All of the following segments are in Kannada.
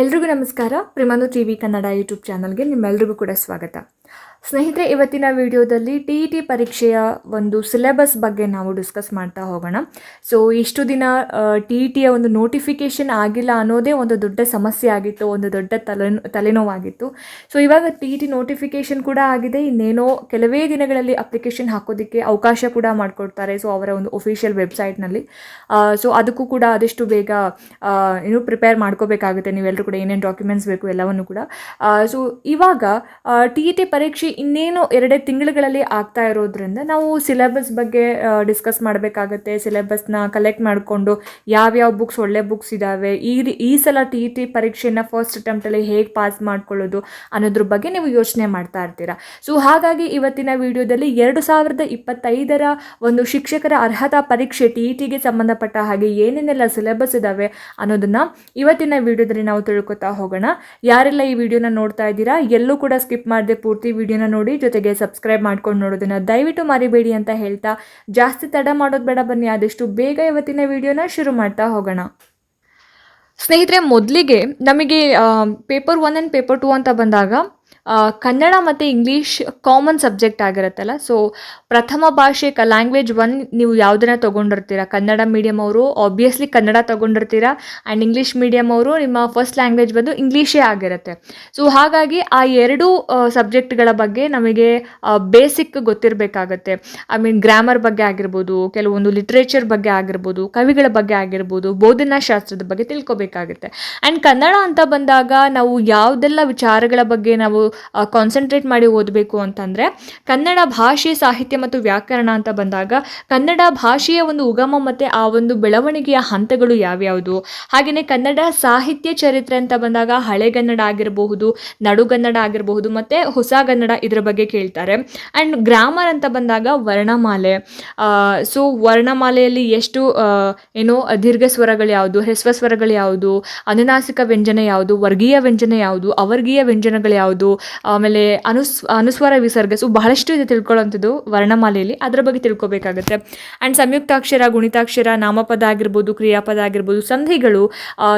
ಎಲ್ರಿಗೂ ನಮಸ್ಕಾರ. ಪ್ರೇಮಾನು ಟಿವಿ ಕನ್ನಡ ಯೂಟ್ಯೂಬ್ ಚಾನಲ್ಗೆ ನಿಮ್ಮೆಲ್ರಿಗೂ ಕೂಡ ಸ್ವಾಗತ. ಸ್ನೇಹಿತರೆ, ಇವತ್ತಿನ ವಿಡಿಯೋದಲ್ಲಿ TET ಪರೀಕ್ಷೆಯ ಒಂದು ಸಿಲೆಬಸ್ ಬಗ್ಗೆ ನಾವು ಡಿಸ್ಕಸ್ ಮಾಡ್ತಾ ಹೋಗೋಣ. ಸೊ ಇಷ್ಟು ದಿನ TETಯ ಒಂದು ನೋಟಿಫಿಕೇಷನ್ ಆಗಿಲ್ಲ ಅನ್ನೋದೇ ಒಂದು ದೊಡ್ಡ ಸಮಸ್ಯೆ ಆಗಿತ್ತು, ಒಂದು ದೊಡ್ಡ ತಲೆನೋವಾಗಿತ್ತು. ಸೊ ಇವಾಗ TET ನೋಟಿಫಿಕೇಷನ್ ಕೂಡ ಆಗಿದೆ. ಇನ್ನೇನೋ ಕೆಲವೇ ದಿನಗಳಲ್ಲಿ ಅಪ್ಲಿಕೇಶನ್ ಹಾಕೋದಕ್ಕೆ ಅವಕಾಶ ಕೂಡ ಮಾಡಿಕೊಡ್ತಾರೆ. ಸೊ ಅವರ ಒಂದು ಒಫಿಷಿಯಲ್ ವೆಬ್ಸೈಟ್ನಲ್ಲಿ. ಸೊ ಅದಕ್ಕೂ ಕೂಡ ಆದಷ್ಟು ಬೇಗ ಪ್ರಿಪೇರ್ ಮಾಡ್ಕೋಬೇಕಾಗುತ್ತೆ. ನೀವೆಲ್ಲರೂ ಕೂಡ ಏನೇನು ಡಾಕ್ಯುಮೆಂಟ್ಸ್ ಬೇಕು ಎಲ್ಲವನ್ನು ಕೂಡ. ಸೊ ಇವಾಗ TET ಪರೀಕ್ಷೆ ಇನ್ನೇನು 2 ತಿಂಗಳುಗಳಲ್ಲಿ ಆಗ್ತಾ ಇರೋದ್ರಿಂದ ನಾವು ಸಿಲೆಬಸ್ ಬಗ್ಗೆ ಡಿಸ್ಕಸ್ ಮಾಡಬೇಕಾಗತ್ತೆ. ಸಿಲೆಬಸ್ನ ಕಲೆಕ್ಟ್ ಮಾಡಿಕೊಂಡು ಯಾವ್ಯಾವ ಬುಕ್ಸ್ ಒಳ್ಳೆ ಬುಕ್ಸ್ ಇದ್ದಾವೆ, ಈ ಸಲ TET ಪರೀಕ್ಷೆನ ಫಸ್ಟ್ ಅಟೆಂಪ್ಟಲ್ಲಿ ಹೇಗೆ ಪಾಸ್ ಮಾಡ್ಕೊಳ್ಳೋದು ಅನ್ನೋದ್ರ ಬಗ್ಗೆ ನೀವು ಯೋಚನೆ ಮಾಡ್ತಾ ಇರ್ತೀರಾ. ಸೊ ಹಾಗಾಗಿ ಇವತ್ತಿನ ವಿಡಿಯೋದಲ್ಲಿ 2025ರ ಒಂದು ಶಿಕ್ಷಕರ ಅರ್ಹತಾ ಪರೀಕ್ಷೆ TETಗೆ ಸಂಬಂಧಪಟ್ಟ ಹಾಗೆ ಏನೇನೆಲ್ಲ ಸಿಲೆಬಸ್ ಇದ್ದಾವೆ ಅನ್ನೋದನ್ನ ಇವತ್ತಿನ ವಿಡಿಯೋದಲ್ಲಿ ನಾವು ತಿಳ್ಕೊತಾ ಹೋಗೋಣ. ಯಾರೆಲ್ಲ ಈ ವಿಡಿಯೋನ ನೋಡ್ತಾ ಇದ್ದೀರಾ ಎಲ್ಲೂ ಕೂಡ ಸ್ಕಿಪ್ ಮಾಡದೆ ಪೂರ್ತಿ ವಿಡಿಯೋನ ನೋಡಿ, ಜೊತೆಗೆ ಸಬ್ಸ್ಕ್ರೈಬ್ ಮಾಡ್ಕೊಂಡು ನೋಡೋದನ್ನ ದಯವಿಟ್ಟು ಮರಿಬೇಡಿ ಅಂತ ಹೇಳ್ತಾ ಜಾಸ್ತಿ ತಡ ಮಾಡೋದು ಬೇಡ, ಬನ್ನಿ ಆದಷ್ಟು ಬೇಗ ಇವತ್ತಿನ ವಿಡಿಯೋನ ಶುರು ಮಾಡ್ತಾ ಹೋಗೋಣ. ಸ್ನೇಹಿತರೆ, ಮೊದಲಿಗೆ ನಮಗೆ ಪೇಪರ್ 1 ಆ್ಯಂಡ್ ಪೇಪರ್ 2 ಅಂತ ಬಂದಾಗ ಕನ್ನಡ ಮತ್ತು ಇಂಗ್ಲೀಷ್ ಕಾಮನ್ ಸಬ್ಜೆಕ್ಟ್ ಆಗಿರುತ್ತಲ್ಲ. ಸೊ ಪ್ರಥಮ ಭಾಷೆ ಲ್ಯಾಂಗ್ವೇಜ್ 1 ನೀವು ಯಾವುದನ್ನ ತೊಗೊಂಡಿರ್ತೀರಾ, ಕನ್ನಡ ಮೀಡಿಯಮ್ ಅವರು ಆಬ್ವಿಯಸ್ಲಿ ಕನ್ನಡ ತೊಗೊಂಡಿರ್ತೀರಾ, ಆ್ಯಂಡ್ ಇಂಗ್ಲೀಷ್ ಮೀಡಿಯಮ್ ಅವರು ನಿಮ್ಮ ಫಸ್ಟ್ ಲ್ಯಾಂಗ್ವೇಜ್ ಬಂದು ಇಂಗ್ಲೀಷೇ ಆಗಿರುತ್ತೆ. ಸೊ ಹಾಗಾಗಿ ಆ 2 ಸಬ್ಜೆಕ್ಟ್ಗಳ ಬಗ್ಗೆ ನಮಗೆ ಬೇಸಿಕ್ ಗೊತ್ತಿರಬೇಕಾಗತ್ತೆ. ಗ್ರಾಮರ್ ಬಗ್ಗೆ ಆಗಿರ್ಬೋದು, ಕೆಲವೊಂದು ಲಿಟ್ರೇಚರ್ ಬಗ್ಗೆ ಆಗಿರ್ಬೋದು, ಕವಿಗಳ ಬಗ್ಗೆ ಆಗಿರ್ಬೋದು, ಬೋಧನಾಶಾಸ್ತ್ರದ ಬಗ್ಗೆ ತಿಳ್ಕೊಬೇಕಾಗುತ್ತೆ. ಆ್ಯಂಡ್ ಕನ್ನಡ ಅಂತ ಬಂದಾಗ ನಾವು ಯಾವುದೆಲ್ಲ ವಿಚಾರಗಳ ಬಗ್ಗೆ ನಾವು ಕಾನ್ಸಂಟ್ರೇಟ್ ಮಾಡಿ ಓದಬೇಕು ಅಂತಂದರೆ, ಕನ್ನಡ ಭಾಷೆ, ಸಾಹಿತ್ಯ ಮತ್ತು ವ್ಯಾಕರಣ ಅಂತ ಬಂದಾಗ ಕನ್ನಡ ಭಾಷೆಯ ಒಂದು ಉಗಮ ಮತ್ತು ಆ ಒಂದು ಬೆಳವಣಿಗೆಯ ಹಂತಗಳು ಯಾವ್ಯಾವುದು, ಹಾಗೆಯೇ ಕನ್ನಡ ಸಾಹಿತ್ಯ ಚರಿತ್ರೆ ಅಂತ ಬಂದಾಗ ಹಳೆಗನ್ನಡ ಆಗಿರಬಹುದು, ನಡುಗನ್ನಡ ಆಗಿರಬಹುದು ಮತ್ತು ಹೊಸಗನ್ನಡ, ಇದರ ಬಗ್ಗೆ ಕೇಳ್ತಾರೆ. ಆ್ಯಂಡ್ ಗ್ರಾಮರ್ ಅಂತ ಬಂದಾಗ ವರ್ಣಮಾಲೆ. ಸೊ ವರ್ಣಮಾಲೆಯಲ್ಲಿ ಎಷ್ಟು ದೀರ್ಘ ಸ್ವರಗಳು ಯಾವುದು, ಹ್ರಸ್ವ ಸ್ವರಗಳು ಯಾವುದು, ಅನುನಾಸಿಕ ವ್ಯಂಜನ ಯಾವುದು, ವರ್ಗೀಯ ವ್ಯಂಜನ ಯಾವುದು, ಅವರ್ಗೀಯ ವ್ಯಂಜನಗಳು ಯಾವುದು, ಆಮೇಲೆ ಅನುಸ್ವರ ವಿಸರ್ಗ. ಸೊ ಬಹಳಷ್ಟು ಇದೆ ತಿಳ್ಕೊಳ್ಳೋಂಥದ್ದು ವರ್ಣಮಾಲೆಯಲ್ಲಿ, ಅದರ ಬಗ್ಗೆ ತಿಳ್ಕೊಬೇಕಾಗುತ್ತೆ. ಆ್ಯಂಡ್ ಸಂಯುಕ್ತಾಕ್ಷರ, ಗುಣಿತಾಕ್ಷರ, ನಾಮಪದ ಆಗಿರ್ಬೋದು, ಕ್ರಿಯಾಪದ ಆಗಿರ್ಬೋದು, ಸಂಧಿಗಳು.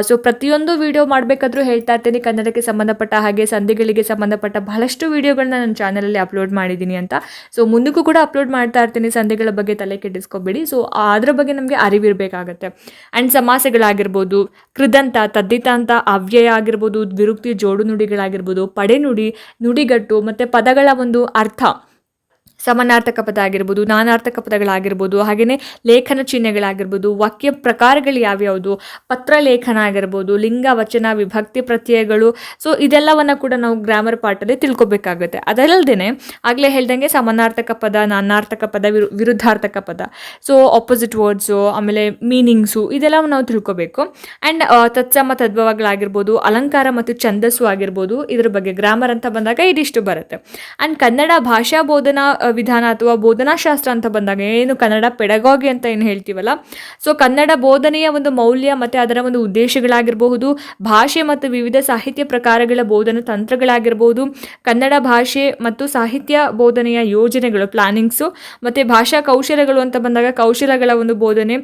ಸೊ ಪ್ರತಿಯೊಂದು ವಿಡಿಯೋ ಮಾಡಬೇಕಾದ್ರೂ ಹೇಳ್ತಾ ಇರ್ತೀನಿ, ಕನ್ನಡಕ್ಕೆ ಸಂಬಂಧಪಟ್ಟ ಹಾಗೆ ಸಂಧಿಗಳಿಗೆ ಸಂಬಂಧಪಟ್ಟ ಬಹಳಷ್ಟು ವಿಡಿಯೋಗಳನ್ನ ನನ್ನ ಚಾನಲಲ್ಲಿ ಅಪ್ಲೋಡ್ ಮಾಡಿದ್ದೀನಿ ಅಂತ. ಸೊ ಮುಂದಕ್ಕೂ ಕೂಡ ಅಪ್ಲೋಡ್ ಮಾಡ್ತಾ ಇರ್ತೀನಿ. ಸಂಧಿಗಳ ಬಗ್ಗೆ ತಲೆ ಕೆಡಿಸ್ಕೊಬೇಡಿ. ಸೊ ಅದರ ಬಗ್ಗೆ ನಮಗೆ ಅರಿವಿರಬೇಕಾಗತ್ತೆ. ಆ್ಯಂಡ್ ಸಮಾಸಗಳಾಗಿರ್ಬೋದು, ಕೃದಂತ, ತದ್ದಿತಾಂತ, ಅವ್ಯಯ ಆಗಿರ್ಬೋದು, ವಿರುಕ್ತಿ, ಜೋಡು ನುಡಿಗಳಾಗಿರ್ಬೋದು, ಪಡೆನುಡಿ, ನುಡಿಗಟ್ಟು ಮತ್ತು ಪದಗಳ ಒಂದು ಅರ್ಥ, ಸಮಾನಾರ್ಥಕ ಪದ ಆಗಿರ್ಬೋದು, ನಾನಾರ್ಥಕ ಪದಗಳಾಗಿರ್ಬೋದು, ಹಾಗೆಯೇ ಲೇಖನ ಚಿಹ್ನೆಗಳಾಗಿರ್ಬೋದು, ವಾಕ್ಯ ಪ್ರಕಾರಗಳು ಯಾವ್ಯಾವುದು, ಪತ್ರಲೇಖನ ಆಗಿರ್ಬೋದು, ಲಿಂಗ, ವಚನ, ವಿಭಕ್ತಿ, ಪ್ರತ್ಯಯಗಳು. ಸೊ ಇದೆಲ್ಲವನ್ನು ಕೂಡ ನಾವು ಗ್ರಾಮರ್ ಪಾರ್ಟಲ್ಲಿ ತಿಳ್ಕೊಬೇಕಾಗುತ್ತೆ. ಅದಲ್ಲದೆ ಆಗಲೇ ಹೇಳ್ದಂಗೆ ಸಮಾನಾರ್ಥಕ ಪದ, ನಾನಾರ್ಥಕ ಪದ, ವಿರುದ್ಧಾರ್ಥಕ ಪದ, ಸೊ ಆಪೋಸಿಟ್ ವರ್ಡ್ಸು, ಆಮೇಲೆ ಮೀನಿಂಗ್ಸು, ಇದೆಲ್ಲವೂ ನಾವು ತಿಳ್ಕೊಬೇಕು. ಆ್ಯಂಡ್ ತತ್ಸಮ, ತದ್ಭವಗಳಾಗಿರ್ಬೋದು, ಅಲಂಕಾರ ಮತ್ತು ಛಂದಸ್ಸು ಆಗಿರ್ಬೋದು, ಇದ್ರ ಬಗ್ಗೆ ಗ್ರಾಮರ್ ಅಂತ ಬಂದಾಗ ಇದಿಷ್ಟು ಬರುತ್ತೆ. ಆ್ಯಂಡ್ ಕನ್ನಡ ಭಾಷಾ ಬೋಧನಾ ವಿಧಾನ ಅಥವಾ ಬೋಧನಾಶಾಸ್ತ್ರ ಅಂತ ಬಂದಾಗ ಏನು ಕನ್ನಡ ಪೆಡಗಾಗಿ ಅಂತ ಏನು ಹೇಳ್ತೀವಲ್ಲ, ಸೊ ಕನ್ನಡ ಬೋಧನೆಯ ಒಂದು ಮೌಲ್ಯ ಮತ್ತು ಅದರ ಒಂದು ಉದ್ದೇಶಗಳಾಗಿರಬಹುದು, ಭಾಷೆ ಮತ್ತು ವಿವಿಧ ಸಾಹಿತ್ಯ ಪ್ರಕಾರಗಳ ಬೋಧನಾ ತಂತ್ರಗಳಾಗಿರ್ಬೋದು, ಕನ್ನಡ ಭಾಷೆ ಮತ್ತು ಸಾಹಿತ್ಯ ಬೋಧನೆಯ ಯೋಜನೆಗಳು, ಪ್ಲಾನಿಂಗ್ಸು, ಮತ್ತು ಭಾಷಾ ಕೌಶಲಗಳು ಅಂತ ಬಂದಾಗ ಕೌಶಲಗಳ ಒಂದು ಬೋಧನೆ,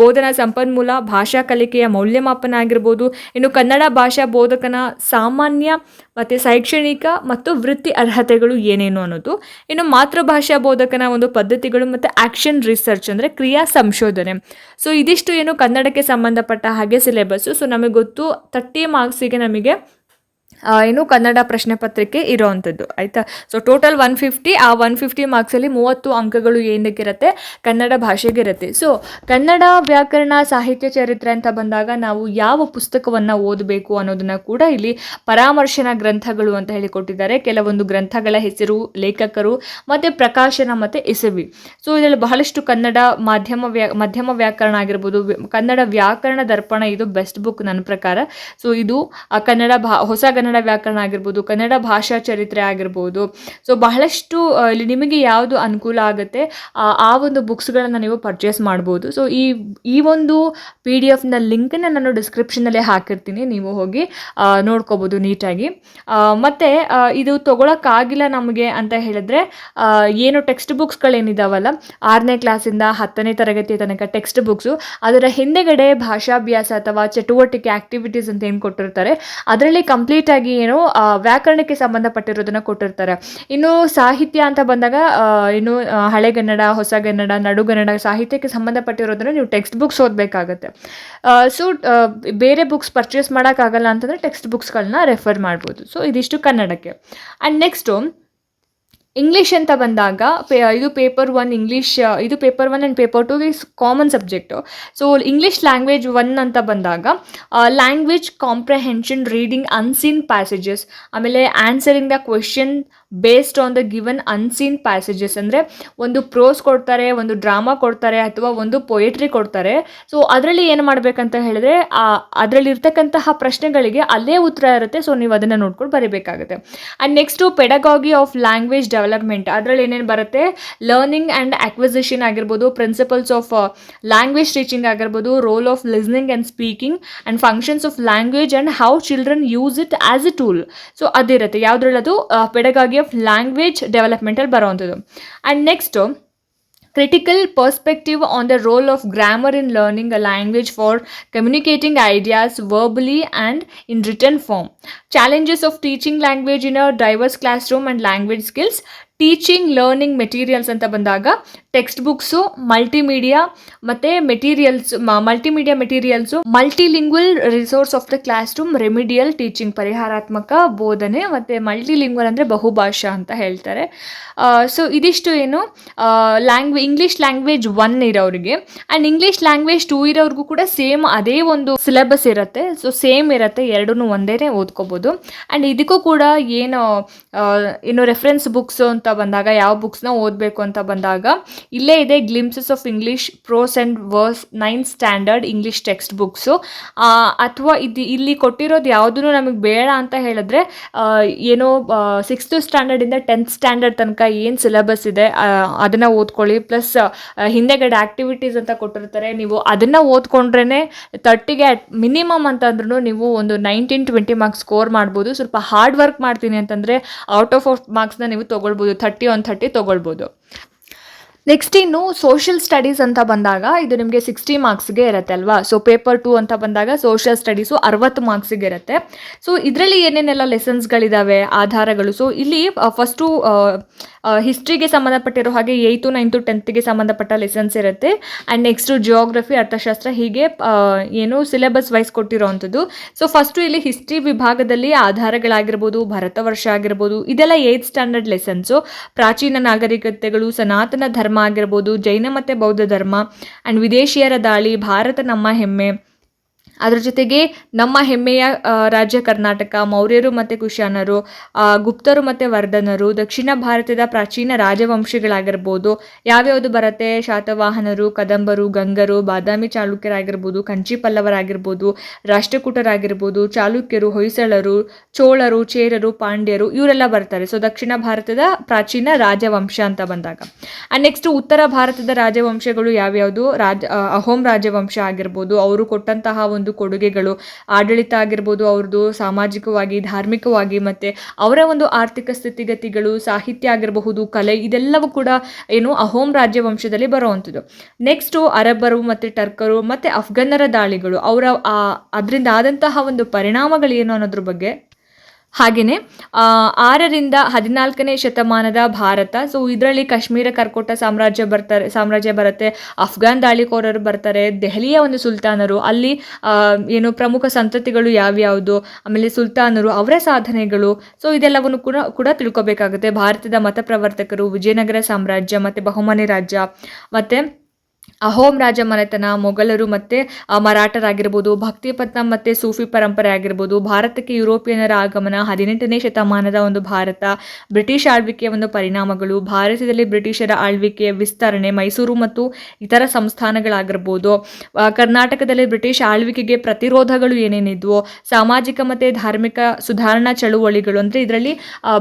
ಬೋಧನಾ ಸಂಪನ್ಮೂಲ, ಭಾಷಾ ಕಲಿಕೆಯ ಮೌಲ್ಯಮಾಪನ ಆಗಿರ್ಬೋದು. ಇನ್ನು ಕನ್ನಡ ಭಾಷಾ ಬೋಧಕನ ಸಾಮಾನ್ಯ ಮತ್ತು ಶೈಕ್ಷಣಿಕ ಮತ್ತು ವೃತ್ತಿ ಅರ್ಹತೆಗಳು ಏನೇನು ಅನ್ನೋದು. ಇನ್ನು ಮಾತೃಭಾಷಾ ಬೋಧಕನ ಒಂದು ಪದ್ಧತಿಗಳು ಮತ್ತು ಆ್ಯಕ್ಷನ್ ರಿಸರ್ಚ್ ಅಂದರೆ ಕ್ರಿಯಾ ಸಂಶೋಧನೆ. ಸೊ ಇದಿಷ್ಟು ಏನು ಕನ್ನಡಕ್ಕೆ ಸಂಬಂಧಪಟ್ಟ ಹಾಗೆ ಸಿಲೆಬಸ್ಸು. ಸೊ ನಮಗೆ ಗೊತ್ತು 30 ಮಾರ್ಕ್ಸಿಗೆ ನಮಗೆ ಕನ್ನಡ ಪ್ರಶ್ನೆ ಪತ್ರಿಕೆ ಇರೋವಂಥದ್ದು, ಆಯಿತಾ. ಸೊ ಟೋಟಲ್ 150, ಆ 150 ಮಾರ್ಕ್ಸಲ್ಲಿ 30 ಅಂಕಗಳು ಏನಕ್ಕಿರುತ್ತೆ, ಕನ್ನಡ ಭಾಷೆಗೆ ಇರುತ್ತೆ. ಸೊ ಕನ್ನಡ ವ್ಯಾಕರಣ, ಸಾಹಿತ್ಯ ಚರಿತ್ರೆ ಅಂತ ಬಂದಾಗ ನಾವು ಯಾವ ಪುಸ್ತಕವನ್ನು ಓದಬೇಕು ಅನ್ನೋದನ್ನು ಕೂಡ ಇಲ್ಲಿ ಪರಾಮರ್ಶನ ಗ್ರಂಥಗಳು ಅಂತ ಹೇಳಿಕೊಟ್ಟಿದ್ದಾರೆ. ಕೆಲವೊಂದು ಗ್ರಂಥಗಳ ಹೆಸರು, ಲೇಖಕರು ಮತ್ತು ಪ್ರಕಾಶನ ಮತ್ತು ಇಸವಿ. ಸೊ ಇದರಲ್ಲಿ ಬಹಳಷ್ಟು ಕನ್ನಡ ಮಧ್ಯಮ ವ್ಯಾಕರಣ ಆಗಿರ್ಬೋದು, ಕನ್ನಡ ವ್ಯಾಕರಣ ದರ್ಪಣ, ಇದು ಬೆಸ್ಟ್ ಬುಕ್ ನನ್ನ ಪ್ರಕಾರ. ಸೊ ಇದು ಕನ್ನಡ ಹೊಸ ಕನ್ನಡ ಕನ್ನಡ ವ್ಯಾಕರಣ ಆಗಿರ್ಬೋದು, ಕನ್ನಡ ಭಾಷಾ ಚರಿತ್ರೆ ಆಗಿರ್ಬೋದು. ಸೊ ಬಹಳಷ್ಟು ಇಲ್ಲಿ ನಿಮಗೆ ಯಾವುದು ಅನುಕೂಲ ಆಗುತ್ತೆ ಆ ಒಂದು ಬುಕ್ಸ್ಗಳನ್ನು ನೀವು ಪರ್ಚೇಸ್ ಮಾಡ್ಬೋದು. ಸೊ ಈ ಒಂದು PDF ಲಿಂಕನ್ನು ನಾನು ಡಿಸ್ಕ್ರಿಪ್ಷನಲ್ಲಿ ಹಾಕಿರ್ತೀನಿ, ನೀವು ಹೋಗಿ ನೋಡ್ಕೋಬೋದು ನೀಟಾಗಿ. ಮತ್ತು ಇದು ತೊಗೊಳಕ್ಕಾಗಿಲ್ಲ ನಮಗೆ ಅಂತ ಹೇಳಿದ್ರೆ ಏನು ಟೆಕ್ಸ್ಟ್ ಬುಕ್ಸ್ಗಳೇನಿದಾವಲ್ಲ 6ನೇ ಕ್ಲಾಸಿಂದ 10ನೇ ತರಗತಿ ತನಕ ಟೆಕ್ಸ್ಟ್ ಬುಕ್ಸು, ಅದರ ಹಿಂದೆಗಡೆ ಭಾಷಾಭ್ಯಾಸ ಅಥವಾ ಚಟುವಟಿಕೆ ಆಕ್ಟಿವಿಟೀಸ್ ಅಂತ ಏನು ಕೊಟ್ಟಿರ್ತಾರೆ ಅದರಲ್ಲಿ ಕಂಪ್ಲೀಟಾಗಿ ಏನು ವ್ಯಾಕರಣಕ್ಕೆ ಸಂಬಂಧಪಟ್ಟಿರೋದನ್ನು ಕೊಟ್ಟಿರ್ತಾರೆ. ಇನ್ನು ಸಾಹಿತ್ಯ ಅಂತ ಬಂದಾಗ ಇನ್ನು ಹಳೆಗನ್ನಡ, ಹೊಸಗನ್ನಡ, ನಡುಗನ್ನಡ ಸಾಹಿತ್ಯಕ್ಕೆ ಸಂಬಂಧಪಟ್ಟಿರೋದನ್ನು ನೀವು ಟೆಕ್ಸ್ಟ್ ಬುಕ್ಸ್ ಓದಬೇಕಾಗತ್ತೆ. ಸೊ ಬೇರೆ ಬುಕ್ಸ್ ಪರ್ಚೇಸ್ ಮಾಡೋಕ್ಕಾಗಲ್ಲ ಅಂತಂದರೆ ಟೆಕ್ಸ್ಟ್ ಬುಕ್ಸ್ಗಳನ್ನ ರೆಫರ್ ಮಾಡ್ಬೋದು. ಸೊ ಇದಿಷ್ಟು ಕನ್ನಡಕ್ಕೆ. ಆ್ಯಂಡ್ ನೆಕ್ಸ್ಟು ಇಂಗ್ಲೀಷ್ ಅಂತ ಬಂದಾಗ ಇದು ಪೇಪರ್ 1 ಇಂಗ್ಲೀಷ್, ಇದು paper 1 and paper 2 is common subject. So English language 1 ಅಂತ ಬಂದಾಗ language comprehension, reading unseen passages, ಆಮೇಲೆ answering the question based on the given unseen passages. ಅಂದರೆ ಒಂದು ಪ್ರೋಸ್ ಕೊಡ್ತಾರೆ, ಒಂದು ಡ್ರಾಮಾ ಕೊಡ್ತಾರೆ, ಅಥವಾ ಒಂದು ಪೊಯೆಟ್ರಿ ಕೊಡ್ತಾರೆ. ಸೊ ಅದರಲ್ಲಿ ಏನು ಮಾಡಬೇಕಂತ ಹೇಳಿದ್ರೆ ಅದರಲ್ಲಿರ್ತಕ್ಕಂತಹ ಪ್ರಶ್ನೆಗಳಿಗೆ ಅಲ್ಲೇ ಉತ್ತರ ಇರುತ್ತೆ. ಸೊ ನೀವು ಅದನ್ನು ನೋಡ್ಕೊಂಡು ಬರೀಬೇಕಾಗುತ್ತೆ. And next pedagogy of language development, ಅದರಲ್ಲಿ ಏನೇನು ಬರುತ್ತೆ, ಲರ್ನಿಂಗ್ ಆ್ಯಂಡ್ ಅಕ್ವಿಸಿಷನ್ ಆಗಿರ್ಬೋದು, ಪ್ರಿನ್ಸಿಪಲ್ಸ್ ಆಫ್ ಲ್ಯಾಂಗ್ವೇಜ್ ಟೀಚಿಂಗ್ ಆಗಿರ್ಬೋದು, role of listening and speaking and functions of language and how children use it as a tool. So ಅದಿರುತ್ತೆ ಯಾವುದ್ರಲ್ಲದು ಪೆಡಗಾಗಿ ಆಫ್ ಲ್ಯಾಂಗ್ವೇಜ್ ಡೆವಲಪ್ಮೆಂಟಲ್ಲಿ ಬರೋವಂಥದ್ದು. And next critical perspective on the role of grammar in learning a language for communicating ideas verbally and in written form. Challenges of teaching language in a diverse classroom and language skills. Teaching learning materials ಅಂತ ಬಂದಾಗ ಟೆಕ್ಸ್ಟ್ ಬುಕ್ಸು, ಮಲ್ಟಿಮೀಡಿಯಾ ಮತ್ತು multimedia materials, multilingual resource of the classroom, remedial teaching ಪರಿಹಾರಾತ್ಮಕ ಬೋಧನೆ, ಮತ್ತು ಮಲ್ಟಿಲಿಂಗ್ವಲ್ ಅಂದರೆ ಬಹುಭಾಷಾ ಅಂತ ಹೇಳ್ತಾರೆ. ಸೊ ಇದಿಷ್ಟು ಏನು ಇಂಗ್ಲೀಷ್ ಲ್ಯಾಂಗ್ವೇಜ್ 1 ಇರೋರಿಗೆ. ಆ್ಯಂಡ್ ಇಂಗ್ಲೀಷ್ ಲ್ಯಾಂಗ್ವೇಜ್ 2 ಇರೋರಿಗೂ ಕೂಡ ಸೇಮ್ ಅದೇ ಒಂದು ಸಿಲೆಬಸ್ ಇರುತ್ತೆ. ಸೊ ಸೇಮ್ ಇರುತ್ತೆ, ಎರಡೂ ಒಂದೇ ಓದ್ಕೋಬೋದು. ಆ್ಯಂಡ್ ಇದಕ್ಕೂ ಕೂಡ ಏನು ರೆಫರೆನ್ಸ್ ಬುಕ್ಸು ಅಂತ ಬಂದಾಗ ಯಾವ ಬುಕ್ಸ್ನ ಓದಬೇಕು ಅಂತ ಬಂದಾಗ ಇಲ್ಲೇ ಇದೆ, glimpses of English prose and verse 9th standard English text books. ಅಥವಾ ಇಲ್ಲಿ ಕೊಟ್ಟಿರೋದು ಯಾವುದೂ ನಮಗೆ ಬೇಡ ಅಂತ ಹೇಳಿದ್ರೆ ಏನೋ 6th ಸ್ಟ್ಯಾಂಡರ್ಡಿಂದ 10th ಸ್ಟ್ಯಾಂಡರ್ಡ್ ತನಕ ಏನು ಸಿಲೆಬಸ್ ಇದೆ ಅದನ್ನು ಓದ್ಕೊಳ್ಳಿ. ಪ್ಲಸ್ ಹಿಂದೆಗಡೆ ಆ್ಯಕ್ಟಿವಿಟೀಸ್ ಅಂತ ಕೊಟ್ಟಿರ್ತಾರೆ, ನೀವು ಅದನ್ನು ಓದ್ಕೊಂಡ್ರೇ 30ಗೆ ಮಿನಿಮಮ್ ಅಂತಂದ್ರೂ ನೀವು ಒಂದು 19-20 ಮಾರ್ಕ್ಸ್ ಸ್ಕೋರ್ ಮಾಡ್ಬೋದು. ಸ್ವಲ್ಪ ಹಾರ್ಡ್ ವರ್ಕ್ ಮಾಡ್ತೀನಿ ಅಂತಂದರೆ ಔಟ್ ಆಫ್ ಮಾರ್ಕ್ಸ್ನ ನೀವು ತೊಗೊಳ್ಬೋದು, 30 on 30 ತೊಗೊಳ್ಬೋದು. ನೆಕ್ಸ್ಟ್ ಇನ್ನು ಸೋಷಿಯಲ್ ಸ್ಟಡೀಸ್ ಅಂತ ಬಂದಾಗ ಇದು ನಿಮಗೆ 60 ಮಾರ್ಕ್ಸ್ಗೆ ಇರುತ್ತೆ ಅಲ್ವಾ. ಸೊ ಪೇಪರ್ 2 ಅಂತ ಬಂದಾಗ ಸೋಷಿಯಲ್ ಸ್ಟಡೀಸು 60 ಮಾರ್ಕ್ಸಿಗೆ ಇರುತ್ತೆ. ಸೊ ಇದರಲ್ಲಿ ಏನೇನೆಲ್ಲ ಲೆಸನ್ಸ್ಗಳಿದ್ದಾವೆ, ಆಧಾರಗಳು. ಸೊ ಇಲ್ಲಿ ಫಸ್ಟು ಹಿಸ್ಟ್ರಿಗೆ ಸಂಬಂಧಪಟ್ಟಿರೋ ಹಾಗೆ 8th, 9th, 10th ಸಂಬಂಧಪಟ್ಟ ಲೆಸನ್ಸ್ ಇರುತ್ತೆ. ಆ್ಯಂಡ್ ನೆಕ್ಸ್ಟು ಜಿಯೋಗ್ರಫಿ, ಅರ್ಥಶಾಸ್ತ್ರ, ಹೀಗೆ ಏನು ಸಿಲೆಬಸ್ ವೈಸ್ ಕೊಟ್ಟಿರೋವಂಥದ್ದು. ಸೊ ಫಸ್ಟು ಇಲ್ಲಿ ಹಿಸ್ಟ್ರಿ ವಿಭಾಗದಲ್ಲಿ ಆಧಾರಗಳಾಗಿರ್ಬೋದು, ಭಾರತ ವರ್ಷ ಆಗಿರ್ಬೋದು, ಇದೆಲ್ಲ 8th ಸ್ಟ್ಯಾಂಡರ್ಡ್ ಲೆಸನ್ಸು. ಪ್ರಾಚೀನ ನಾಗರಿಕತೆಗಳು, ಸನಾತನ ಧರ್ಮ ಆಗಿರ್ಬೋದು, ಜೈನ ಮತ್ತು ಬೌದ್ಧ ಧರ್ಮ, ಆ್ಯಂಡ್ ವಿದೇಶಿಯರ ದಾಳಿ, ಭಾರತ ನಮ್ಮ ಹೆಮ್ಮೆ, ಅದರ ಜೊತೆಗೆ ನಮ್ಮ ಹೆಮ್ಮೆಯ ರಾಜ್ಯ ಕರ್ನಾಟಕ, ಮೌರ್ಯರು ಮತ್ತು ಕುಶಾನರು, ಗುಪ್ತರು ಮತ್ತು ವರ್ಧನರು, ದಕ್ಷಿಣ ಭಾರತದ ಪ್ರಾಚೀನ ರಾಜವಂಶಗಳಾಗಿರ್ಬೋದು, ಯಾವ್ಯಾವುದು ಬರುತ್ತೆ, ಶಾತವಾಹನರು, ಕದಂಬರು, ಗಂಗರು, ಬಾದಾಮಿ ಚಾಲುಕ್ಯರಾಗಿರ್ಬೋದು, ಕಂಚಿ ಪಲ್ಲವರಾಗಿರ್ಬೋದು, ರಾಷ್ಟ್ರಕೂಟರಾಗಿರ್ಬೋದು, ಚಾಲುಕ್ಯರು, ಹೊಯ್ಸಳರು, ಚೋಳರು, ಚೇರರು, ಪಾಂಡ್ಯರು, ಇವರೆಲ್ಲ ಬರ್ತಾರೆ. ಸೊ ದಕ್ಷಿಣ ಭಾರತದ ಪ್ರಾಚೀನ ರಾಜವಂಶ ಅಂತ ಬಂದಾಗ. ಆ್ಯಂಡ್ ನೆಕ್ಸ್ಟ್ ಉತ್ತರ ಭಾರತದ ರಾಜವಂಶಗಳು ಯಾವ್ಯಾವುದು, ಅಹೋಮ್ ರಾಜವಂಶ ಆಗಿರ್ಬೋದು, ಅವರು ಕೊಟ್ಟಂತಹ ಒಂದು ಕೊಡುಗೆಗಳು, ಆಡಳಿತ ಆಗಿರ್ಬೋದು, ಅವ್ರದ್ದು ಸಾಮಾಜಿಕವಾಗಿ, ಧಾರ್ಮಿಕವಾಗಿ, ಮತ್ತು ಅವರ ಒಂದು ಆರ್ಥಿಕ ಸ್ಥಿತಿಗತಿಗಳು, ಸಾಹಿತ್ಯ ಆಗಿರಬಹುದು, ಕಲೆ, ಇದೆಲ್ಲವೂ ಕೂಡ ಏನು ಅಹೋಮ್ ರಾಜ್ಯವಂಶದಲ್ಲಿ ಬರುವಂಥದ್ದು. ನೆಕ್ಸ್ಟು ಅರಬ್ಬರು ಮತ್ತು ಟರ್ಕರು ಮತ್ತು ಅಫ್ಘನ್ನರ ದಾಳಿಗಳು, ಅದರಿಂದ ಆದಂತಹ ಒಂದು ಪರಿಣಾಮಗಳು ಏನು ಅನ್ನೋದ್ರ ಬಗ್ಗೆ. ಹಾಗೆಯೇ 6ರಿಂದ 14ನೇ ಶತಮಾನದ ಭಾರತ. ಸೊ ಇದರಲ್ಲಿ ಕಾಶ್ಮೀರ ಕರ್ಕೋಟ ಸಾಮ್ರಾಜ್ಯ ಬರುತ್ತೆ, ಅಫ್ಘಾನ್ ದಾಳಿಕೋರರು ಬರ್ತಾರೆ, ದೆಹಲಿಯ ಒಂದು ಸುಲ್ತಾನರು, ಅಲ್ಲಿ ಏನು ಪ್ರಮುಖ ಸಂತತಿಗಳು ಯಾವ್ಯಾವುದು, ಆಮೇಲೆ ಸುಲ್ತಾನರು, ಅವರ ಸಾಧನೆಗಳು. ಸೊ ಇದೆಲ್ಲವನ್ನು ಕೂಡ ತಿಳ್ಕೊಬೇಕಾಗುತ್ತೆ. ಭಾರತದ ಮತ ಪ್ರವರ್ತಕರು, ವಿಜಯನಗರ ಸಾಮ್ರಾಜ್ಯ ಮತ್ತು ಬಹುಮನಿ ರಾಜ್ಯ, ಮತ್ತು ಅಹೋಮ್ ರಾಜ ಮನೆತನ, ಮೊಘಲರು ಮತ್ತು ಮರಾಠರಾಗಿರ್ಬೋದು, ಭಕ್ತಿಪಟ್ನಂ ಮತ್ತು ಸೂಫಿ ಪರಂಪರೆ ಆಗಿರ್ಬೋದು, ಭಾರತಕ್ಕೆ ಯುರೋಪಿಯನ್ನರ ಆಗಮನ, 18ನೇ ಶತಮಾನದ ಒಂದು ಭಾರತ, ಬ್ರಿಟಿಷ್ ಆಳ್ವಿಕೆಯ ಒಂದು ಪರಿಣಾಮಗಳು, ಭಾರತದಲ್ಲಿ ಬ್ರಿಟಿಷರ ಆಳ್ವಿಕೆಯ ವಿಸ್ತರಣೆ, ಮೈಸೂರು ಮತ್ತು ಇತರ ಸಂಸ್ಥಾನಗಳಾಗಿರ್ಬೋದು, ಕರ್ನಾಟಕದಲ್ಲಿ ಬ್ರಿಟಿಷ್ ಆಳ್ವಿಕೆಗೆ ಪ್ರತಿರೋಧಗಳು ಏನೇನಿದ್ವು, ಸಾಮಾಜಿಕ ಮತ್ತು ಧಾರ್ಮಿಕ ಸುಧಾರಣಾ ಚಳುವಳಿಗಳು, ಅಂದರೆ ಇದರಲ್ಲಿ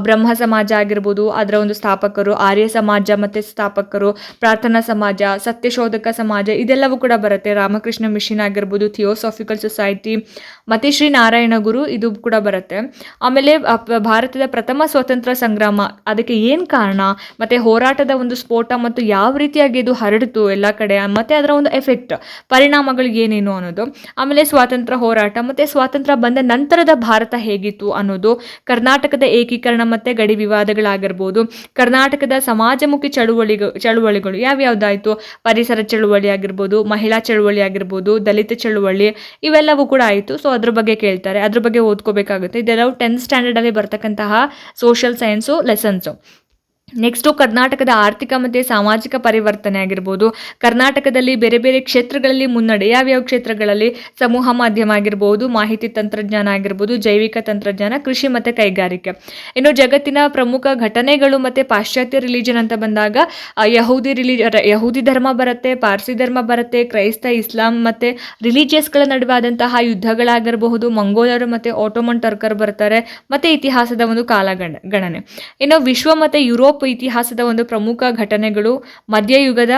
ಬ್ರಹ್ಮ ಸಮಾಜ ಆಗಿರ್ಬೋದು, ಅದರ ಒಂದು ಸ್ಥಾಪಕರು, ಆರ್ಯ ಸಮಾಜ ಮತ್ತು ಸ್ಥಾಪಕರು, ಪ್ರಾರ್ಥನಾ ಸಮಾಜ, ಸತ್ಯಶೋಧಕ ಸಮಾಜ, ಇದೆಲ್ಲವೂ ಕೂಡ ಬರುತ್ತೆ. ರಾಮಕೃಷ್ಣ ಮಿಷನ್ ಆಗಿರ್ಬೋದು, ಥಿಯೋಸಾಫಿಕಲ್ ಸೊಸೈಟಿ ಮತ್ತು ಶ್ರೀ ನಾರಾಯಣ ಗುರು, ಇದು ಕೂಡ ಬರುತ್ತೆ. ಆಮೇಲೆ ಭಾರತದ ಪ್ರಥಮ ಸ್ವತಂತ್ರ ಸಂಗ್ರಾಮ, ಅದಕ್ಕೆ ಏನು ಕಾರಣ, ಮತ್ತು ಹೋರಾಟದ ಒಂದು ಸ್ಫೋಟ ಮತ್ತು ಯಾವ ರೀತಿಯಾಗಿ ಇದು ಹರಡಿತು ಎಲ್ಲ ಕಡೆ, ಮತ್ತು ಅದರ ಒಂದು ಎಫೆಕ್ಟ್, ಪರಿಣಾಮಗಳು ಏನೇನು ಅನ್ನೋದು. ಆಮೇಲೆ ಸ್ವಾತಂತ್ರ್ಯ ಹೋರಾಟ ಮತ್ತು ಸ್ವಾತಂತ್ರ್ಯ ಬಂದ ನಂತರದ ಭಾರತ ಹೇಗಿತ್ತು ಅನ್ನೋದು, ಕರ್ನಾಟಕದ ಏಕೀಕರಣ ಮತ್ತು ಗಡಿ ವಿವಾದಗಳಾಗಿರ್ಬೋದು, ಕರ್ನಾಟಕದ ಸಮಾಜಮುಖಿ ಚಳುವಳಿಗಳು ಯಾವ್ಯಾವ್ದಾಯಿತು, ಪರಿಸರ ಚಳುವಳಿ ಆಗಿರ್ಬೋದು, ಮಹಿಳಾ ಚಳುವಳಿ ಆಗಿರ್ಬೋದು, ದಲಿತ ಚಳುವಳಿ, ಇವೆಲ್ಲವೂ ಕೂಡ ಆಯಿತು. ಸೊ ಅದ್ರ ಬಗ್ಗೆ ಕೇಳ್ತಾರೆ, ಅದ್ರ ಬಗ್ಗೆ ಓದ್ಕೋಬೇಕಾಗುತ್ತೆ. ಇದೆಲ್ಲವೂ 10th ಸ್ಟ್ಯಾಂಡರ್ಡಲ್ಲಿ ಬರ್ತಕ್ಕಂತಹ ಸೋಷಿಯಲ್ ಸೈನ್ಸು ಲೆಸನ್ಸು. ನೆಕ್ಸ್ಟು ಕರ್ನಾಟಕದ ಆರ್ಥಿಕ ಮತ್ತು ಸಾಮಾಜಿಕ ಪರಿವರ್ತನೆ ಆಗಿರ್ಬೋದು, ಕರ್ನಾಟಕದಲ್ಲಿ ಬೇರೆ ಬೇರೆ ಕ್ಷೇತ್ರಗಳಲ್ಲಿ ಮುನ್ನಡೆ, ಯಾವ್ಯಾವ ಕ್ಷೇತ್ರಗಳಲ್ಲಿ, ಸಮೂಹ ಮಾಧ್ಯಮ ಆಗಿರ್ಬೋದು, ಮಾಹಿತಿ ತಂತ್ರಜ್ಞಾನ ಆಗಿರ್ಬೋದು, ಜೈವಿಕ ತಂತ್ರಜ್ಞಾನ, ಕೃಷಿ ಮತ್ತು ಕೈಗಾರಿಕೆ. ಇನ್ನು ಜಗತ್ತಿನ ಪ್ರಮುಖ ಘಟನೆಗಳು ಮತ್ತು ಪಾಶ್ಚಾತ್ಯ ರಿಲಿಜನ್ ಅಂತ ಬಂದಾಗ ಯಹೂದಿ ಧರ್ಮ ಬರುತ್ತೆ, ಪಾರ್ಸಿ ಧರ್ಮ ಬರುತ್ತೆ, ಕ್ರೈಸ್ತ, ಇಸ್ಲಾಂ ಮತ್ತು ರಿಲಿಜಿಯಸ್ಗಳ ನಡುವಾದಂತಹ ಯುದ್ಧಗಳಾಗಿರಬಹುದು, ಮಂಗೋಲರು ಮತ್ತು ಆಟೋಮನ್ ಟರ್ಕರ್ ಬರ್ತಾರೆ, ಮತ್ತು ಇತಿಹಾಸದ ಒಂದು ಕಾಲಗಣನೆ. ಇನ್ನು ವಿಶ್ವ ಮತ್ತು ಯುರೋಪ್ ಇತಿಹಾಸದ ಒಂದು ಪ್ರಮುಖ ಘಟನೆಗಳು, ಮಧ್ಯಯುಗದ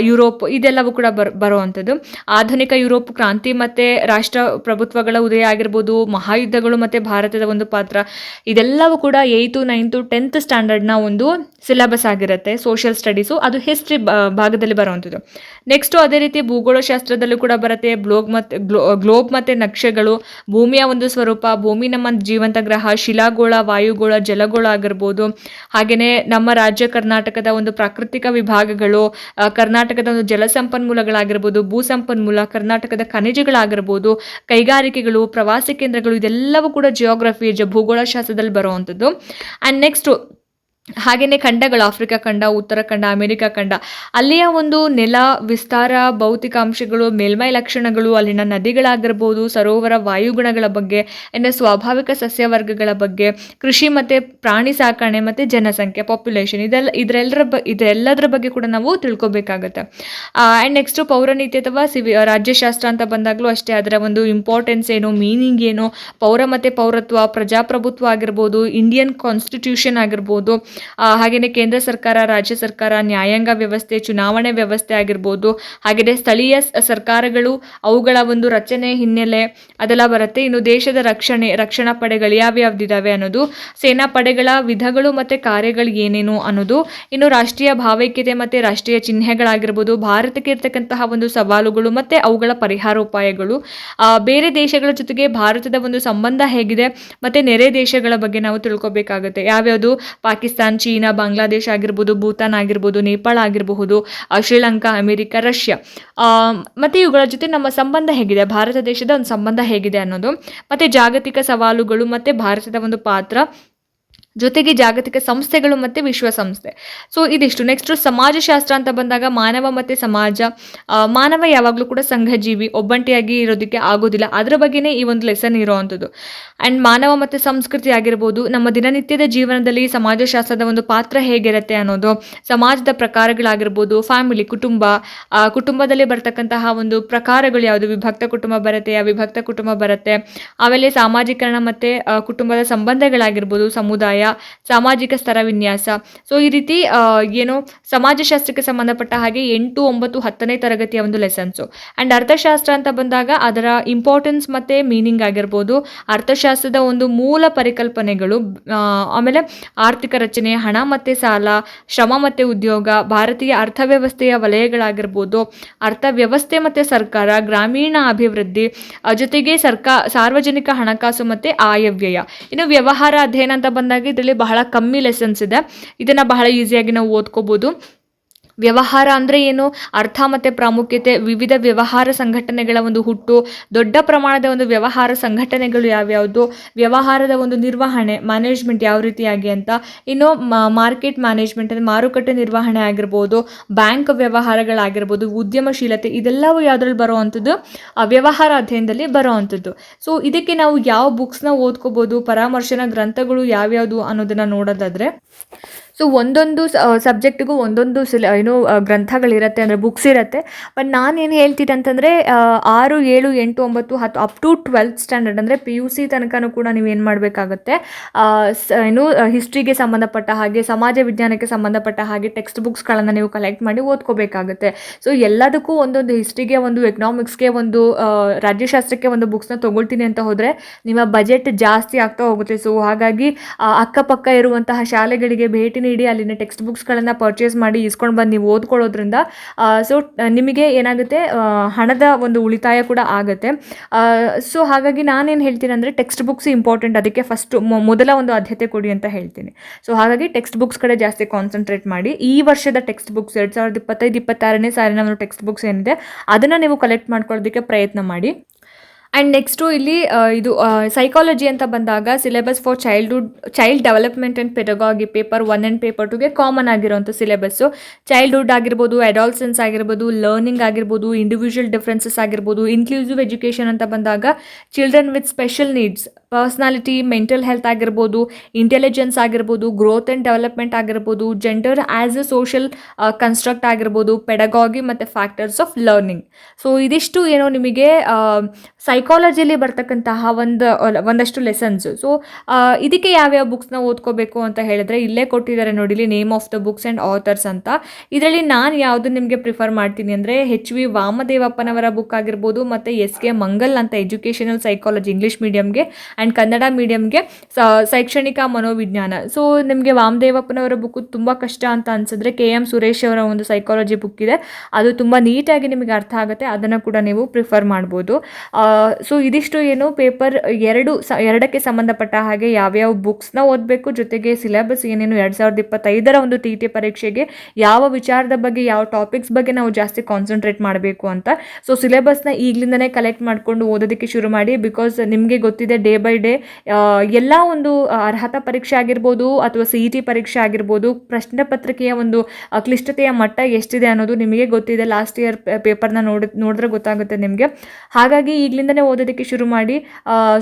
ಯುರೋಪ್, ಇದೆಲ್ಲವೂ ಕೂಡ ಬರುವಂಥದ್ದು. ಆಧುನಿಕ ಯುರೋಪ್ ಕ್ರಾಂತಿ ಮತ್ತು ರಾಷ್ಟ್ರ ಪ್ರಭುತ್ವಗಳ ಉದಯ ಆಗಿರ್ಬೋದು, ಮಹಾಯುದ್ಧಗಳು ಮತ್ತು ಭಾರತದ ಒಂದು ಪಾತ್ರ, ಇದೆಲ್ಲವೂ ಕೂಡ 8th, 9th, 10th ಸ್ಟ್ಯಾಂಡರ್ಡ್ನ ಒಂದು ಸಿಲೆಬಸ್ ಆಗಿರುತ್ತೆ. ಸೋಷಿಯಲ್ ಸ್ಟಡೀಸು ಅದು ಹಿಸ್ಟ್ರಿ ಭಾಗದಲ್ಲಿ ಬರುವಂಥದ್ದು. ನೆಕ್ಸ್ಟು ಅದೇ ರೀತಿ ಭೂಗೋಳಶಾಸ್ತ್ರದಲ್ಲೂ ಕೂಡ ಬರುತ್ತೆ. ಗ್ಲೋಬ್ ಮತ್ತು ನಕ್ಷೆಗಳು, ಭೂಮಿಯ ಒಂದು ಸ್ವರೂಪ, ಭೂಮಿ ನಮ್ಮ ಜೀವಂತ ಗ್ರಹ, ಶಿಲಾಗೋಳ, ವಾಯುಗೋಳ, ಜಲಗೋಳ ಆಗಿರ್ಬೋದು. ಹಾಗೆಯೇ ನಮ್ಮ ರಾಜ್ಯ ಕರ್ನಾಟಕದ ಒಂದು ಪ್ರಾಕೃತಿಕ ವಿಭಾಗಗಳು, ಕರ್ನಾಟಕದ ಒಂದು ಜಲಸಂಪನ್ಮೂಲಗಳಾಗಿರ್ಬೋದು, ಭೂ ಸಂಪನ್ಮೂಲ, ಕರ್ನಾಟಕದ ಖನಿಜಗಳಾಗಿರ್ಬೋದು, ಕೈಗಾರಿಕೆಗಳು, ಪ್ರವಾಸಿ ಕೇಂದ್ರಗಳು, ಇದೆಲ್ಲವೂ ಕೂಡ ಜಿಯೋಗ್ರಫಿ ಭೂಗೋಳಶಾಸ್ತ್ರದಲ್ಲಿ ಬರುವಂಥದ್ದು. ಆ್ಯಂಡ್ ನೆಕ್ಸ್ಟು ಹಾಗೆಯೇ ಖಂಡಗಳು, ಆಫ್ರಿಕಾ ಖಂಡ, ಉತ್ತರ ಖಂಡ, ಅಮೆರಿಕ ಖಂಡ, ಅಲ್ಲಿಯ ಒಂದು ನೆಲ ವಿಸ್ತಾರ, ಭೌತಿಕಾಂಶಗಳು, ಮೇಲ್ಮೈ ಲಕ್ಷಣಗಳು, ಅಲ್ಲಿನ ನದಿಗಳಾಗಿರ್ಬೋದು, ಸರೋವರ, ವಾಯುಗುಣಗಳ ಬಗ್ಗೆ, ಇನ್ನು ಸ್ವಾಭಾವಿಕ ಸಸ್ಯವರ್ಗಗಳ ಬಗ್ಗೆ, ಕೃಷಿ ಮತ್ತು ಪ್ರಾಣಿ ಸಾಕಣೆ ಮತ್ತು ಜನಸಂಖ್ಯೆ, ಪಾಪ್ಯುಲೇಷನ್, ಇದೆಲ್ಲದರ ಬಗ್ಗೆ ಕೂಡ ನಾವು ತಿಳ್ಕೊಬೇಕಾಗತ್ತೆ. ಆ್ಯಂಡ್ ನೆಕ್ಸ್ಟು ಪೌರನೀತಿ ಅಥವಾ ರಾಜ್ಯಶಾಸ್ತ್ರ ಅಂತ ಬಂದಾಗಲೂ ಅಷ್ಟೇ, ಅದರ ಒಂದು ಇಂಪಾರ್ಟೆನ್ಸ್ ಏನು, ಮೀನಿಂಗ್ ಏನು, ಪೌರ ಮತ್ತು ಪೌರತ್ವ, ಪ್ರಜಾಪ್ರಭುತ್ವ ಆಗಿರ್ಬೋದು, ಇಂಡಿಯನ್ ಕಾನ್ಸ್ಟಿಟ್ಯೂಷನ್ ಆಗಿರ್ಬೋದು, ಹಾಗೆಯೇ ಕೇಂದ್ರ ಸರ್ಕಾರ, ರಾಜ್ಯ ಸರ್ಕಾರ, ನ್ಯಾಯಾಂಗ ವ್ಯವಸ್ಥೆ, ಚುನಾವಣೆ ವ್ಯವಸ್ಥೆ ಆಗಿರ್ಬೋದು, ಹಾಗೆಯೇ ಸ್ಥಳೀಯ ಸರ್ಕಾರಗಳು, ಅವುಗಳ ಒಂದು ರಚನೆ, ಹಿನ್ನೆಲೆ, ಅದೆಲ್ಲ ಬರುತ್ತೆ. ಇನ್ನು ದೇಶದ ರಕ್ಷಣಾ ಪಡೆಗಳು ಯಾವ್ಯಾವ್ದಿದ್ದಾವೆ ಅನ್ನೋದು, ಸೇನಾ ಪಡೆಗಳ ವಿಧಗಳು ಮತ್ತು ಕಾರ್ಯಗಳು ಏನೇನು ಅನ್ನೋದು, ಇನ್ನು ರಾಷ್ಟ್ರೀಯ ಭಾವೈಕ್ಯತೆ ಮತ್ತು ರಾಷ್ಟ್ರೀಯ ಚಿಹ್ನೆಗಳಾಗಿರ್ಬೋದು, ಭಾರತಕ್ಕೆ ಇರ್ತಕ್ಕಂತಹ ಒಂದು ಸವಾಲುಗಳು ಮತ್ತು ಅವುಗಳ ಪರಿಹಾರೋಪಾಯಗಳು, ಬೇರೆ ದೇಶಗಳ ಜೊತೆಗೆ ಭಾರತದ ಒಂದು ಸಂಬಂಧ ಹೇಗಿದೆ ಮತ್ತು ನೆರೆ ದೇಶಗಳ ಬಗ್ಗೆ ನಾವು ತಿಳ್ಕೊಬೇಕಾಗುತ್ತೆ. ಯಾವ್ಯಾವುದು, ಪಾಕಿಸ್ತಾನ, ಚೀನಾ, ಬಾಂಗ್ಲಾದೇಶ ಆಗಿರ್ಬೋದು, ಭೂತಾನ್ ಆಗಿರ್ಬೋದು, ನೇಪಾಳ ಆಗಿರಬಹುದು, ಶ್ರೀಲಂಕಾ, ಅಮೆರಿಕ, ರಷ್ಯಾ, ಮತ್ತು ಇವುಗಳ ಜೊತೆ ನಮ್ಮ ಸಂಬಂಧ ಹೇಗಿದೆ, ಭಾರತ ದೇಶದ ಒಂದು ಸಂಬಂಧ ಹೇಗಿದೆ ಅನ್ನೋದು, ಮತ್ತು ಜಾಗತಿಕ ಸವಾಲುಗಳು ಮತ್ತು ಭಾರತದ ಒಂದು ಪಾತ್ರ, ಜೊತೆಗೆ ಜಾಗತಿಕ ಸಂಸ್ಥೆಗಳು ಮತ್ತು ವಿಶ್ವಸಂಸ್ಥೆ. ಸೊ ಇದಿಷ್ಟು. ನೆಕ್ಸ್ಟ್ ಸಮಾಜಶಾಸ್ತ್ರ ಅಂತ ಬಂದಾಗ ಮಾನವ ಮತ್ತು ಸಮಾಜ, ಮಾನವ ಯಾವಾಗಲೂ ಕೂಡ ಸಂಘಜೀವಿ, ಒಬ್ಬಂಟಿಯಾಗಿ ಇರೋದಕ್ಕೆ ಆಗೋದಿಲ್ಲ, ಅದರ ಬಗ್ಗೆನೇ ಈ ಒಂದು ಲೆಸನ್ ಇರೋವಂಥದ್ದು. ಆ್ಯಂಡ್ ಮಾನವ ಮತ್ತು ಸಂಸ್ಕೃತಿ ಆಗಿರ್ಬೋದು, ನಮ್ಮ ದಿನನಿತ್ಯದ ಜೀವನದಲ್ಲಿ ಸಮಾಜಶಾಸ್ತ್ರದ ಒಂದು ಪಾತ್ರ ಹೇಗಿರುತ್ತೆ ಅನ್ನೋದು, ಸಮಾಜದ ಪ್ರಕಾರಗಳಾಗಿರ್ಬೋದು, ಫ್ಯಾಮಿಲಿ, ಕುಟುಂಬದಲ್ಲಿ ಬರ್ತಕ್ಕಂತಹ ಒಂದು ಪ್ರಕಾರಗಳು ಯಾವುದು, ವಿಭಕ್ತ ಕುಟುಂಬ ಬರುತ್ತೆ, ಅವಿಭಕ್ತ ಕುಟುಂಬ ಬರುತ್ತೆ, ಆಮೇಲೆ ಸಾಮಾಜೀಕರಣ ಮತ್ತು ಕುಟುಂಬದ ಸಂಬಂಧಗಳಾಗಿರ್ಬೋದು, ಸಮುದಾಯ, ಸಾಮಾಜಿಕ ಸ್ತರ ವಿನ್ಯಾಸ. ಸೊ ಈ ರೀತಿ ಏನು ಸಮಾಜಶಾಸ್ತ್ರಕ್ಕೆ ಸಂಬಂಧಪಟ್ಟ ಹಾಗೆ 8, 9, 10ನೇ ತರಗತಿಯ ಒಂದು ಲೆಸನ್ಸು. ಆ್ಯಂಡ್ ಅರ್ಥಶಾಸ್ತ್ರ ಅಂತ ಬಂದಾಗ ಅದರ ಇಂಪಾರ್ಟೆನ್ಸ್ ಮತ್ತು ಮೀನಿಂಗ್ ಆಗಿರ್ಬೋದು, ಅರ್ಥಶಾಸ್ತ್ರದ ಒಂದು ಮೂಲ ಪರಿಕಲ್ಪನೆಗಳು, ಆಮೇಲೆ ಆರ್ಥಿಕ ರಚನೆ, ಹಣ ಮತ್ತು ಸಾಲ, ಶ್ರಮ ಮತ್ತು ಉದ್ಯೋಗ, ಭಾರತೀಯ ಅರ್ಥವ್ಯವಸ್ಥೆಯ ವಲಯಗಳಾಗಿರ್ಬೋದು, ಅರ್ಥವ್ಯವಸ್ಥೆ ಮತ್ತು ಸರ್ಕಾರ, ಗ್ರಾಮೀಣ ಅಭಿವೃದ್ಧಿ, ಜೊತೆಗೆ ಸಾರ್ವಜನಿಕ ಹಣಕಾಸು ಮತ್ತು ಆಯವ್ಯಯ. ಇನ್ನು ವ್ಯವಹಾರ ಅಧ್ಯಯನ ಅಂತ ಬಂದಾಗ ಇದರಲ್ಲಿ ಬಹಳ ಕಮ್ಮಿ ಲೆಸನ್ಸ್ ಇದೆ, ಇದನ್ನು ಬಹಳ ಈಸಿಯಾಗಿ ನಾವು ಓದ್ಕೋಬೋದು. ವ್ಯವಹಾರ ಅಂದರೆ ಏನು, ಅರ್ಥ ಮತ್ತು ಪ್ರಾಮುಖ್ಯತೆ, ವಿವಿಧ ವ್ಯವಹಾರ ಸಂಘಟನೆಗಳ ಒಂದು ಹುಟ್ಟು, ದೊಡ್ಡ ಪ್ರಮಾಣದ ಒಂದು ವ್ಯವಹಾರ ಸಂಘಟನೆಗಳು ಯಾವ್ಯಾವುದು, ವ್ಯವಹಾರದ ಒಂದು ನಿರ್ವಹಣೆ ಮ್ಯಾನೇಜ್ಮೆಂಟ್ ಯಾವ ರೀತಿಯಾಗಿ ಅಂತ, ಇನ್ನು ಮಾರ್ಕೆಟ್ ಮ್ಯಾನೇಜ್ಮೆಂಟ್ ಅಂದರೆ ಮಾರುಕಟ್ಟೆ ನಿರ್ವಹಣೆ ಆಗಿರ್ಬೋದು, ಬ್ಯಾಂಕ್ ವ್ಯವಹಾರಗಳಾಗಿರ್ಬೋದು, ಉದ್ಯಮಶೀಲತೆ, ಇದೆಲ್ಲವೂ ಯಾವುದ್ರಲ್ಲಿ ಬರುವಂಥದ್ದು ವ್ಯವಹಾರ ಅಧ್ಯಯನದಲ್ಲಿ ಬರುವಂಥದ್ದು. ಸೊ ಇದಕ್ಕೆ ನಾವು ಯಾವ ಬುಕ್ಸ್ನ ಓದ್ಕೋಬೋದು, ಪರಾಮರ್ಶನ ಗ್ರಂಥಗಳು ಯಾವ್ಯಾವುದು ಅನ್ನೋದನ್ನು ನೋಡೋದಾದರೆ, ಸೊ ಒಂದೊಂದು ಸಬ್ಜೆಕ್ಟಿಗೂ ಒಂದೊಂದು ಗ್ರಂಥಗಳಿರುತ್ತೆ, ಅಂದರೆ ಬುಕ್ಸ್ ಇರುತ್ತೆ. ಬಟ್ ನಾನೇನು ಹೇಳ್ತೀನಿ ಅಂತಂದರೆ 6, 7, 8, 9, 10 ಅಪ್ ಟು 12th ಸ್ಟ್ಯಾಂಡರ್ಡ್ ಅಂದರೆ PUC ತನಕನೂ ಕೂಡ ನೀವು ಏನು ಮಾಡಬೇಕಾಗುತ್ತೆ, ಹಿಸ್ಟ್ರಿಗೆ ಸಂಬಂಧಪಟ್ಟ ಹಾಗೆ, ಸಮಾಜ ವಿಜ್ಞಾನಕ್ಕೆ ಸಂಬಂಧಪಟ್ಟ ಹಾಗೆ ಟೆಕ್ಸ್ಟ್ ಬುಕ್ಸ್ಗಳನ್ನು ನೀವು ಕಲೆಕ್ಟ್ ಮಾಡಿ ಓದ್ಕೋಬೇಕಾಗುತ್ತೆ. ಸೊ ಎಲ್ಲದಕ್ಕೂ ಒಂದೊಂದು, ಹಿಸ್ಟ್ರಿಗೆ ಒಂದು, ಎಕನಾಮಿಕ್ಸ್ಗೆ ಒಂದು, ರಾಜ್ಯಶಾಸ್ತ್ರಕ್ಕೆ ಒಂದು ಬುಕ್ಸ್ನ ತೊಗೊಳ್ತೀನಿ ಅಂತ ಹೋದರೆ ನಿಮ್ಮ ಬಜೆಟ್ ಜಾಸ್ತಿ ಆಗ್ತಾ ಹೋಗುತ್ತೆ. ಸೊ ಹಾಗಾಗಿ ಅಕ್ಕಪಕ್ಕ ಇರುವಂತಹ ಶಾಲೆಗಳಿಗೆ ಭೇಟಿ ನೀಡಿ ಅಲ್ಲಿನ ಟೆಕ್ಸ್ಟ್ ಬುಕ್ಸ್ಗಳನ್ನು ಪರ್ಚೇಸ್ ಮಾಡಿ ಇಸ್ಕೊಂಡು ಬಂದು ನೀವು ಓದ್ಕೊಳ್ಳೋದ್ರಿಂದ ಸೊ ನಿಮಗೆ ಏನಾಗುತ್ತೆ, ಹಣದ ಒಂದು ಉಳಿತಾಯ ಕೂಡ ಆಗುತ್ತೆ. ಸೊ ಹಾಗಾಗಿ ನಾನೇನು ಹೇಳ್ತೀನಿ ಅಂದರೆ ಟೆಕ್ಸ್ಟ್ ಬುಕ್ಸ್ ಇಂಪಾರ್ಟೆಂಟ್, ಅದಕ್ಕೆ ಫಸ್ಟು ಮೊದಲ ಒಂದು ಆದ್ಯತೆ ಕೊಡಿ ಅಂತ ಹೇಳ್ತೀನಿ. ಸೊ ಹಾಗಾಗಿ ಟೆಕ್ಸ್ಟ್ ಬುಕ್ಸ್ ಕಡೆ ಜಾಸ್ತಿ ಕಾನ್ಸಂಟ್ರೇಟ್ ಮಾಡಿ. ಈ ವರ್ಷದ ಟೆಕ್ಸ್ಟ್ ಬುಕ್ಸ್ 2025-26ನೇ ಸಾಲಿನ ಒಂದು ಟೆಕ್ಸ್ಟ್ ಬುಕ್ಸ್ ಏನಿದೆ ಅದನ್ನು ನೀವು ಕಲೆಕ್ಟ್ ಮಾಡ್ಕೊಳ್ಳೋದಕ್ಕೆ ಪ್ರಯತ್ನ ಮಾಡಿ. ಆ್ಯಂಡ್ ನೆಕ್ಸ್ಟು ಇಲ್ಲಿ ಇದು ಸೈಕಾಲಜಿ ಅಂತ ಬಂದಾಗ syllabus for child development and pedagogy paper 1 and paper 2ಗೆ ಕಾಮನ್ ಆಗಿರೋಂಥ ಸಿಲೆಬಸ್ಸು. ಚೈಲ್ಡ್ಹುಡ್ ಆಗಿರ್ಬೋದು, ಅಡಾಲ್ಸೆನ್ಸ್ ಆಗಿರ್ಬೋದು, ಲರ್ನಿಂಗ್ ಆಗಿರ್ಬೋದು, ಇಂಡಿವಿಜುವಲ್ ಡಿಫ್ರೆನ್ಸಸ್ ಆಗಿರ್ಬೋದು, ಇನ್ಕ್ಲೂಸಿವ್ ಎಜುಕೇಷನ್ ಅಂತ ಬಂದಾಗ children with special needs, personality, mental health ಆಗಿರ್ಬೋದು, ಇಂಟೆಲಿಜೆನ್ಸ್ ಆಗಿರ್ಬೋದು, ಗ್ರೋತ್ ಆ್ಯಂಡ್ ಡೆವಲಪ್ಮೆಂಟ್ ಆಗಿರ್ಬೋದು, gender as a social construct ಆಗಿರ್ಬೋದು, ಪೆಡಗಾಗಿ ಮತ್ತು ಫ್ಯಾಕ್ಟರ್ಸ್ ಆಫ್ ಲರ್ನಿಂಗ್. ಸೊ ಇದಿಷ್ಟು ಏನೋ ನಿಮಗೆ ಸೈಕಾಲಜಿಯಲ್ಲಿ ಬರ್ತಕ್ಕಂತಹ ಒಂದಷ್ಟು ಲೆಸನ್ಸು. ಸೊ ಇದಕ್ಕೆ ಯಾವ್ಯಾವ ಬುಕ್ಸ್ನ ಓದ್ಕೋಬೇಕು ಅಂತ ಹೇಳಿದ್ರೆ ಇಲ್ಲೇ ಕೊಟ್ಟಿದ್ದಾರೆ ನೋಡಿಲಿ, name of the books and authors ಅಂತ. ಇದರಲ್ಲಿ ನಾನು ಯಾವುದು ನಿಮಗೆ ಪ್ರಿಫರ್ ಮಾಡ್ತೀನಿ ಅಂದರೆ HV ವಾಮದೇವಪ್ಪನವರ ಬುಕ್ ಆಗಿರ್ಬೋದು, ಮತ್ತು SK ಮಂಗಲ್ ಅಂತ ಎಜುಕೇಷನಲ್ ಸೈಕಾಲಜಿ ಇಂಗ್ಲೀಷ್ ಮೀಡಿಯಮ್ಗೆ ಆ್ಯಂಡ್ ಕನ್ನಡ ಮೀಡಿಯಮ್ಗೆ ಶೈಕ್ಷಣಿಕ ಮನೋವಿಜ್ಞಾನ. ಸೊ ನಿಮಗೆ ವಾಮದೇವಪ್ಪನವರ ಬುಕ್ಕು ತುಂಬ ಕಷ್ಟ ಅಂತ ಅನಿಸಿದ್ರೆ KM ಸುರೇಶ್ ಅವರ ಒಂದು ಸೈಕಾಲಜಿ ಬುಕ್ ಇದೆ, ಅದು ತುಂಬ ನೀಟಾಗಿ ನಿಮಗೆ ಅರ್ಥ ಆಗುತ್ತೆ, ಅದನ್ನು ಕೂಡ ನೀವು ಪ್ರಿಫರ್ ಮಾಡ್ಬೋದು. ಸೊ ಇದಿಷ್ಟು ಏನು ಪೇಪರ್ 2ಕ್ಕೆ ಸಂಬಂಧಪಟ್ಟ ಹಾಗೆ ಯಾವ್ಯಾವ ಬುಕ್ಸ್ನ ಓದಬೇಕು, ಜೊತೆಗೆ ಸಿಲೆಬಸ್ ಏನೇನು 2025ರ ಒಂದು TT ಪರೀಕ್ಷೆಗೆ ಯಾವ ವಿಚಾರದ ಬಗ್ಗೆ, ಯಾವ ಟಾಪಿಕ್ಸ್ ಬಗ್ಗೆ ನಾವು ಜಾಸ್ತಿ ಕಾನ್ಸಂಟ್ರೇಟ್ ಮಾಡಬೇಕು ಅಂತ. ಸೊ ಸಿಲೆಬಸ್ನ ಈಗಲಿಂದನೇ ಕಲೆಕ್ಟ್ ಮಾಡಿಕೊಂಡು ಓದೋದಕ್ಕೆ ಶುರು ಮಾಡಿ. ಬಿಕಾಸ್ ನಿಮಗೆ ಗೊತ್ತಿದೆ, ಡೇ ಬೈ ಡೇ ಎಲ್ಲ ಒಂದು ಅರ್ಹತಾ ಪರೀಕ್ಷೆ ಆಗಿರ್ಬೋದು ಅಥವಾ CET ಪರೀಕ್ಷೆ ಆಗಿರ್ಬೋದು, ಪ್ರಶ್ನೆ ಪತ್ರಿಕೆಯ ಒಂದು ಕ್ಲಿಷ್ಟತೆಯ ಮಟ್ಟ ಎಷ್ಟಿದೆ ಅನ್ನೋದು ನಿಮಗೆ ಗೊತ್ತಿದೆ. ಲಾಸ್ಟ್ ಇಯರ್ ಪೇಪರ್ನ ನೋಡಿದ್ರೆ ಗೊತ್ತಾಗುತ್ತೆ ನಿಮಗೆ. ಹಾಗಾಗಿ ಈಗಲಿಂದನೇ ಓದೋದಕ್ಕೆ ಶುರು ಮಾಡಿ.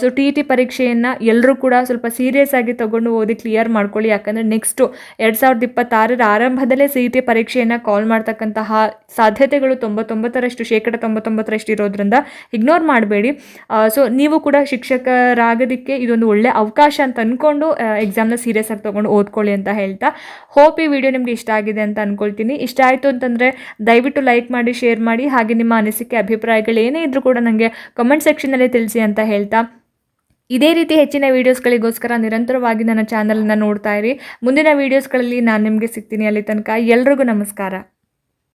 ಸೊ TT ಪರೀಕ್ಷೆಯನ್ನು ಎಲ್ಲರೂ ಕೂಡ ಸ್ವಲ್ಪ ಸೀರಿಯಸ್ ಆಗಿ ತಗೊಂಡು ಓದಿ ಕ್ಲಿಯರ್ ಮಾಡ್ಕೊಳ್ಳಿ. ಯಾಕಂದರೆ ನೆಕ್ಸ್ಟು 2026ರ ಆರಂಭದಲ್ಲೇ CET ಪರೀಕ್ಷೆಯನ್ನು ಕಾಲ್ ಮಾಡ್ತಕ್ಕಂತಹ ಸಾಧ್ಯತೆಗಳು 99% ಇರೋದ್ರಿಂದ ಇಗ್ನೋರ್ ಮಾಡಬೇಡಿ. ಸೊ ನೀವು ಕೂಡ ಶಿಕ್ಷಕರಾಗೋದಕ್ಕೆ ಇದೊಂದು ಒಳ್ಳೆ ಅವಕಾಶ ಅಂತ ಅಂದ್ಕೊಂಡು ಎಕ್ಸಾಮ್ನ ಸೀರಿಯಸ್ ಆಗಿ ತೊಗೊಂಡು ಓದ್ಕೊಳ್ಳಿ ಅಂತ ಹೇಳ್ತಾ, ಹೋಪ್ ಈ ವಿಡಿಯೋ ನಿಮಗೆ ಇಷ್ಟ ಆಗಿದೆ ಅಂತ ಅಂದ್ಕೊಳ್ತೀನಿ. ಇಷ್ಟ ಆಯಿತು ಅಂತಂದರೆ ದಯವಿಟ್ಟು ಲೈಕ್ ಮಾಡಿ, ಶೇರ್ ಮಾಡಿ, ಹಾಗೆ ನಿಮ್ಮ ಅನಿಸಿಕೆ ಅಭಿಪ್ರಾಯಗಳು ಏನೇ ಇದ್ರೂ ಕೂಡ ನನಗೆ ಕಮೆಂಟ್ ಸೆಕ್ಷನಲ್ಲಿ ತಿಳಿಸಿ ಅಂತ ಹೇಳ್ತಾ, ಇದೇ ರೀತಿ ಹೆಚ್ಚಿನ ವೀಡಿಯೋಸ್ಗಳಿಗೋಸ್ಕರ ನಿರಂತರವಾಗಿ ನನ್ನ ಚಾನಲನ್ನು ನೋಡ್ತಾ ಇರಿ. ಮುಂದಿನ ವೀಡಿಯೋಸ್ಗಳಲ್ಲಿ ನಾನು ನಿಮಗೆ ಸಿಗ್ತೀನಿ. ಅಲ್ಲಿ ತನಕ ಎಲ್ರಿಗೂ ನಮಸ್ಕಾರ.